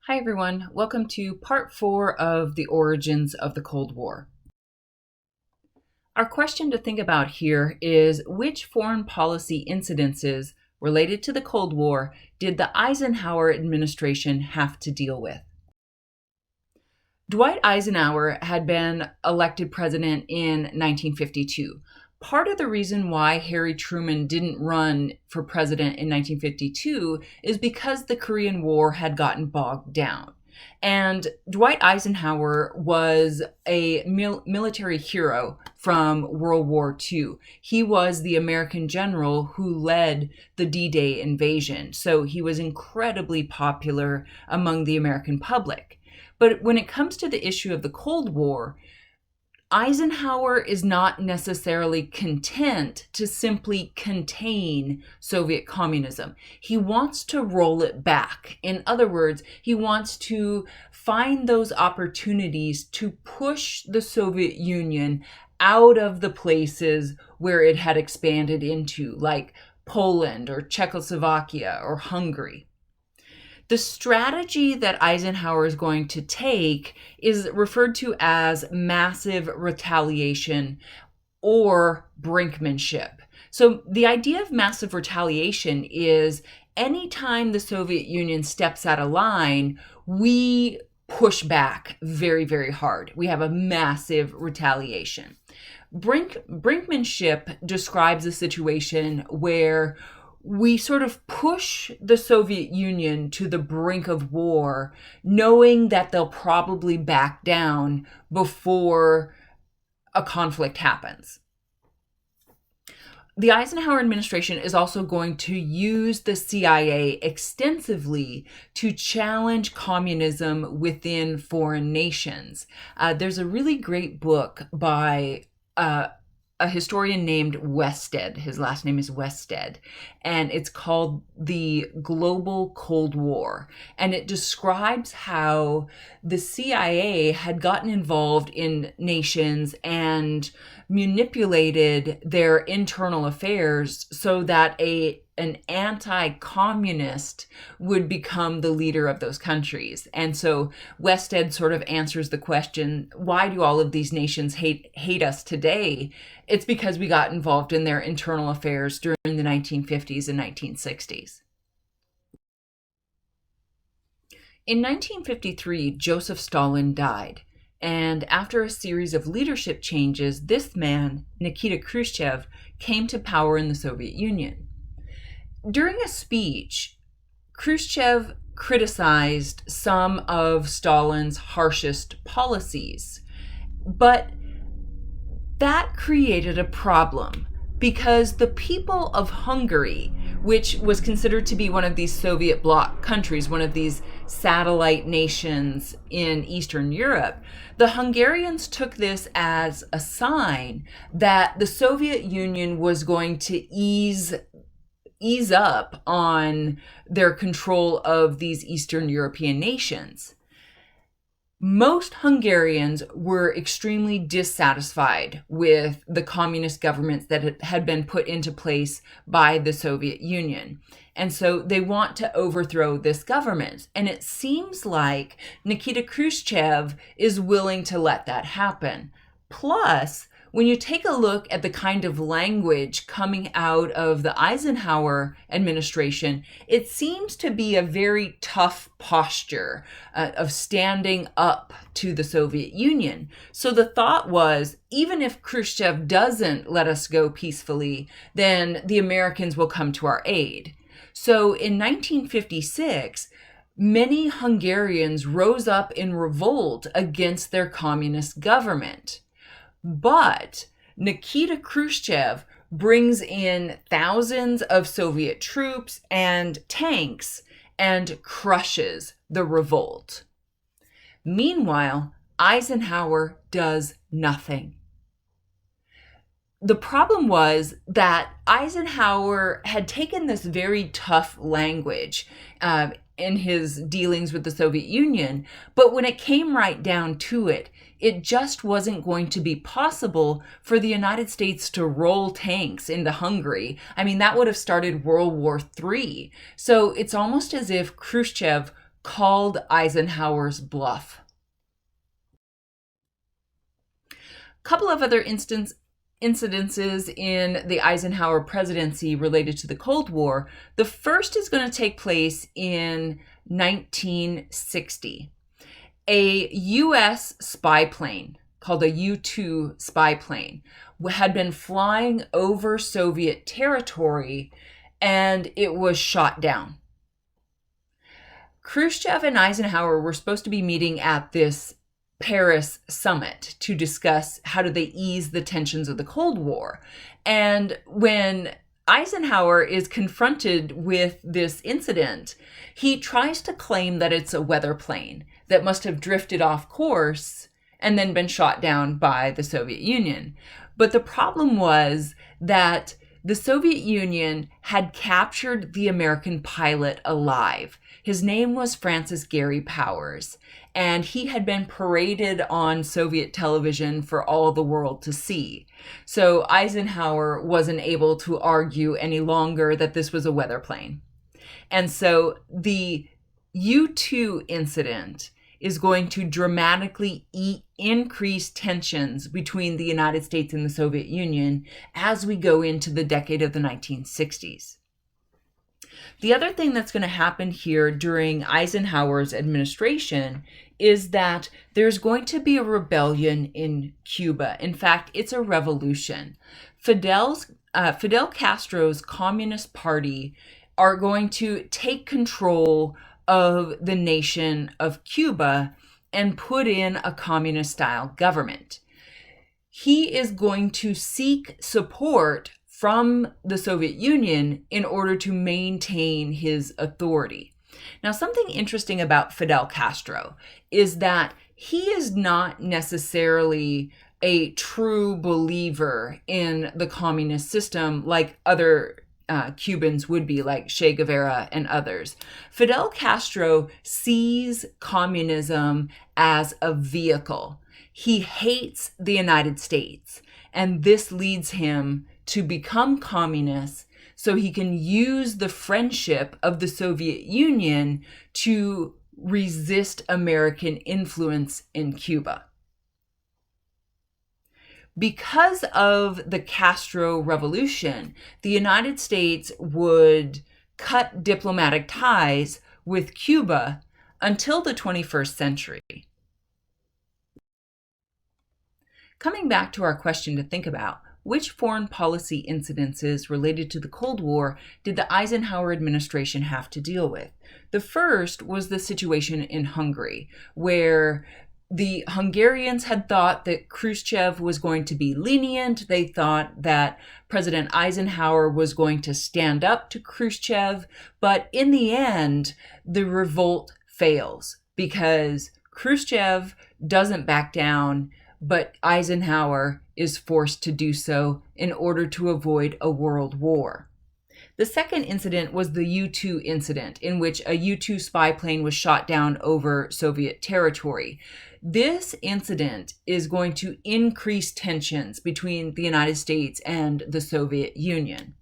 Hi everyone, welcome to part 4 of the origins of the Cold War. Our question to think about here is which foreign policy incidences related to the Cold War did the Eisenhower administration have to deal with? Dwight Eisenhower had been elected president in 1952. Part of the reason why Harry Truman didn't run for president in 1952 is because the Korean War had gotten bogged down. And Dwight Eisenhower was a military hero from World War II. He was the American general who led the D-Day invasion, so he was incredibly popular among the American public. But when it comes to the issue of the Cold War, Eisenhower is not necessarily content to simply contain Soviet communism. He wants to roll it back. In other words, he wants to find those opportunities to push the Soviet Union out of the places where it had expanded into, like Poland or Czechoslovakia or Hungary. The strategy that Eisenhower is going to take is referred to as massive retaliation or brinkmanship. So the idea of massive retaliation is anytime the Soviet Union steps out of line, we push back very, very hard. We have a massive retaliation. Brinkmanship describes a situation where we sort of push the Soviet Union to the brink of war, knowing that they'll probably back down before a conflict happens. The Eisenhower administration is also going to use the CIA extensively to challenge communism within foreign nations. There's a really great book by a historian named Wested. His last name is Wested, and it's called The Global Cold War. And it describes how the CIA had gotten involved in nations and manipulated their internal affairs so that an anti-communist would become the leader of those countries. And so Wested sort of answers the question, why do all of these nations hate us today? It's because we got involved in their internal affairs during the 1950s and 1960s. In 1953, Joseph Stalin died. And after a series of leadership changes, this man, Nikita Khrushchev, came to power in the Soviet Union. During a speech, Khrushchev criticized some of Stalin's harshest policies, but that created a problem because the people of Hungary, which was considered to be one of these Soviet bloc countries, one of these satellite nations in Eastern Europe, the Hungarians took this as a sign that the Soviet Union was going to ease up on their control of these Eastern European nations. Most Hungarians were extremely dissatisfied with the communist governments that had been put into place by the Soviet Union. And so they want to overthrow this government. And it seems like Nikita Khrushchev is willing to let that happen. Plus, when you take a look at the kind of language coming out of the Eisenhower administration, it seems to be a very tough posture of standing up to the Soviet Union. So the thought was, even if Khrushchev doesn't let us go peacefully, then the Americans will come to our aid. So in 1956, many Hungarians rose up in revolt against their communist government. But Nikita Khrushchev brings in thousands of Soviet troops and tanks and crushes the revolt. Meanwhile, Eisenhower does nothing. The problem was that Eisenhower had taken this very tough language in his dealings with the Soviet Union, but when it came right down to it, it just wasn't going to be possible for the United States to roll tanks into Hungary. I mean, that would have started World War III. So it's almost as if Khrushchev called Eisenhower's bluff. A couple of other incidences in the Eisenhower presidency related to the Cold War. The first is going to take place in 1960. A U.S. spy plane called a U-2 spy plane had been flying over Soviet territory, and it was shot down. Khrushchev and Eisenhower were supposed to be meeting at this Paris summit to discuss how do they ease the tensions of the Cold War. And when Eisenhower is confronted with this incident, he tries to claim that it's a weather plane that must have drifted off course and then been shot down by the Soviet Union. But the problem was that the Soviet Union had captured the American pilot alive. His name was Francis Gary Powers, and he had been paraded on Soviet television for all the world to see. So Eisenhower wasn't able to argue any longer that this was a weather plane. And so the U-2 incident is going to dramatically increase tensions between the United States and the Soviet Union as we go into the decade of the 1960s. The other thing that's going to happen here during Eisenhower's administration is that there's going to be a rebellion in Cuba. In fact, it's a revolution. Fidel Castro's Communist Party are going to take control of the nation of Cuba and put in a communist-style government. He is going to seek support from the Soviet Union in order to maintain his authority. Now, something interesting about Fidel Castro is that he is not necessarily a true believer in the communist system like other Cubans would be, like Che Guevara and others. Fidel Castro sees communism as a vehicle. He hates the United States, and this leads him to become communist so he can use the friendship of the Soviet Union to resist American influence in Cuba. Because of the Castro Revolution, the United States would cut diplomatic ties with Cuba until the 21st century. Coming back to our question to think about, which foreign policy incidences related to the Cold War did the Eisenhower administration have to deal with? The first was the situation in Hungary, where the Hungarians had thought that Khrushchev was going to be lenient. They thought that President Eisenhower was going to stand up to Khrushchev. But in the end, the revolt fails because Khrushchev doesn't back down, but Eisenhower is forced to do so in order to avoid a world war. The second incident was the U-2 incident, in which a U-2 spy plane was shot down over Soviet territory. This incident is going to increase tensions between the United States and the Soviet Union.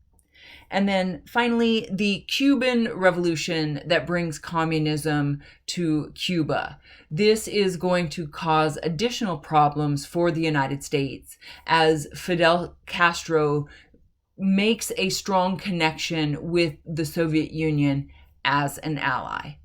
And then finally, the Cuban Revolution that brings communism to Cuba. This is going to cause additional problems for the United States as Fidel Castro makes a strong connection with the Soviet Union as an ally.